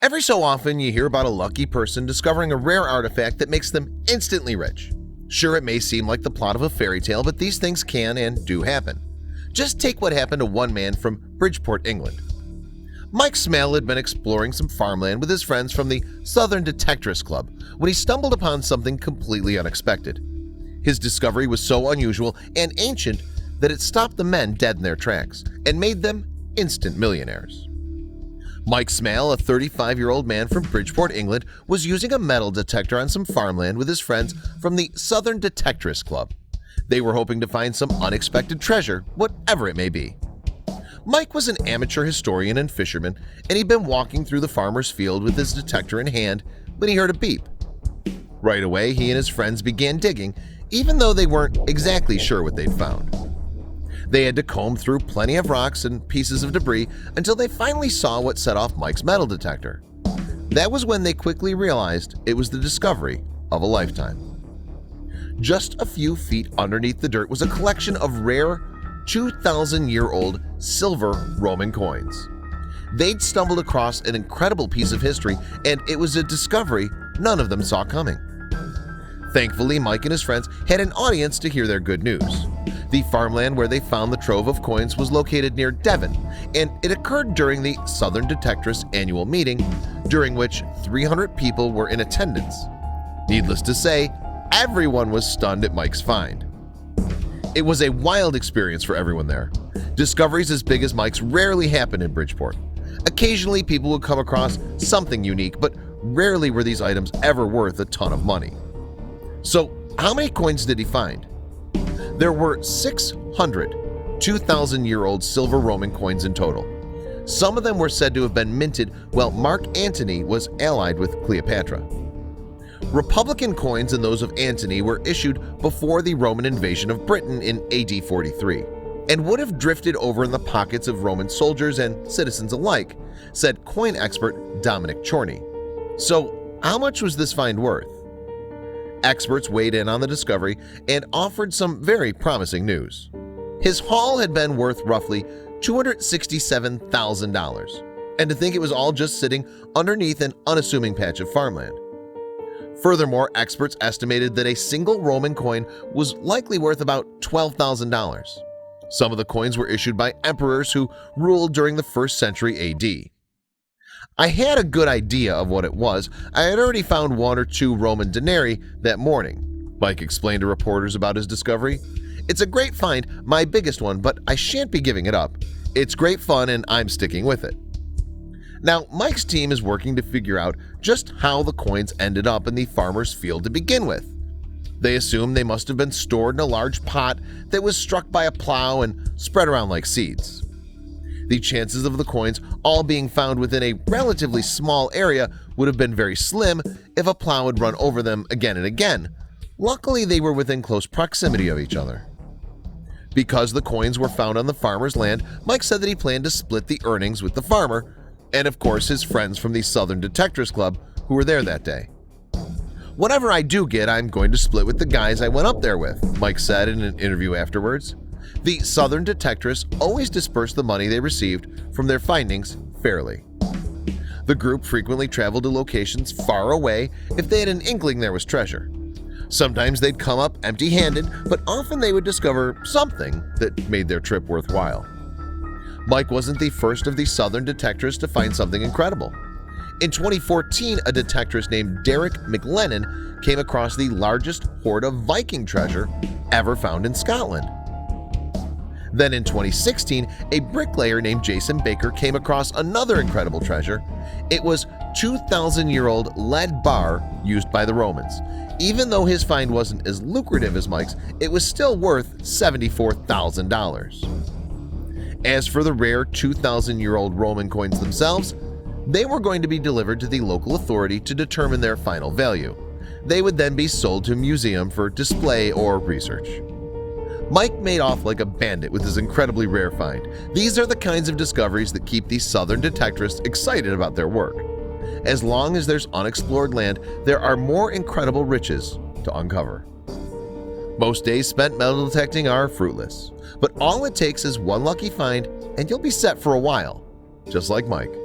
Every so often you hear about a lucky person discovering a rare artifact that makes them instantly rich. Sure, it may seem like the plot of a fairy tale, but these things can and do happen. Just take what happened to one man from Bridgeport, England. Mike Smale had been exploring some farmland with his friends from the Southern Detectress Club when he stumbled upon something completely unexpected. His discovery was so unusual and ancient that it stopped the men dead in their tracks and made them instant millionaires. Mike Smale, a 35-year-old man from Bridgeport, England, was using a metal detector on some farmland with his friends from the Southern Detectress Club. They were hoping to find some unexpected treasure, whatever it may be. Mike was an amateur historian and fisherman, and he'd been walking through the farmer's field with his detector in hand when he heard a beep. Right away, he and his friends began digging, even though they weren't exactly sure what they'd found. They had to comb through plenty of rocks and pieces of debris until they finally saw what set off Mike's metal detector. That was when they quickly realized it was the discovery of a lifetime. Just a few feet underneath the dirt was a collection of rare 2,000-year-old silver Roman coins. They'd stumbled across an incredible piece of history, and it was a discovery none of them saw coming. Thankfully, Mike and his friends had an audience to hear their good news. The farmland where they found the trove of coins was located near Devon, and it occurred during the Southern Detectress annual meeting, during which 300 people were in attendance. Needless to say, everyone was stunned at Mike's find. It was a wild experience for everyone there. Discoveries as big as Mike's rarely happen in Bridgeport. Occasionally, people would come across something unique, but rarely were these items ever worth a ton of money. So, how many coins did he find? There were 600 2,000-year-old silver Roman coins in total. Some of them were said to have been minted while Mark Antony was allied with Cleopatra. Republican coins and those of Antony were issued before the Roman invasion of Britain in AD 43 and would have drifted over in the pockets of Roman soldiers and citizens alike, said coin expert Dominic Chorney. So, how much was this find worth? Experts weighed in on the discovery and offered some very promising news. His haul had been worth roughly $267,000, and to think it was all just sitting underneath an unassuming patch of farmland. Furthermore, experts estimated that a single Roman coin was likely worth about $12,000. Some of the coins were issued by emperors who ruled during the 1st century AD. I had a good idea of what it was. I had already found 1 or 2 Roman denarii that morning. Mike explained to reporters about his discovery. It's a great find, my biggest one, but I shan't be giving it up. It's great fun and I'm sticking with it. Now, Mike's team is working to figure out just how the coins ended up in the farmer's field to begin with. They assume they must have been stored in a large pot that was struck by a plow and spread around like seeds. The chances of the coins all being found within a relatively small area would have been very slim if a plow had run over them again and again. Luckily, they were within close proximity of each other. Because the coins were found on the farmer's land, Mike said that he planned to split the earnings with the farmer and, of course, his friends from the Southern Detectress Club who were there that day. "Whatever I do get, I'm going to split with the guys I went up there with," Mike said in an interview afterwards. The Southern Detectress always dispersed the money they received from their findings fairly. The group frequently traveled to locations far away if they had an inkling there was treasure. Sometimes they'd come up empty-handed, but often they would discover something that made their trip worthwhile. Mike wasn't the first of the Southern Detectress to find something incredible. In 2014, a detectress named Derek McLennan came across the largest hoard of Viking treasure ever found in Scotland. Then in 2016, a bricklayer named Jason Baker came across another incredible treasure. It was 2,000-year-old lead bar used by the Romans. Even though his find wasn't as lucrative as Mike's, it was still worth $74,000. As for the rare 2,000-year-old Roman coins themselves, they were going to be delivered to the local authority to determine their final value. They would then be sold to a museum for display or research. Mike made off like a bandit with his incredibly rare find. These are the kinds of discoveries that keep the Southern Detectress excited about their work. As long as there's unexplored land, there are more incredible riches to uncover. Most days spent metal detecting are fruitless, but all it takes is one lucky find and you'll be set for a while, just like Mike.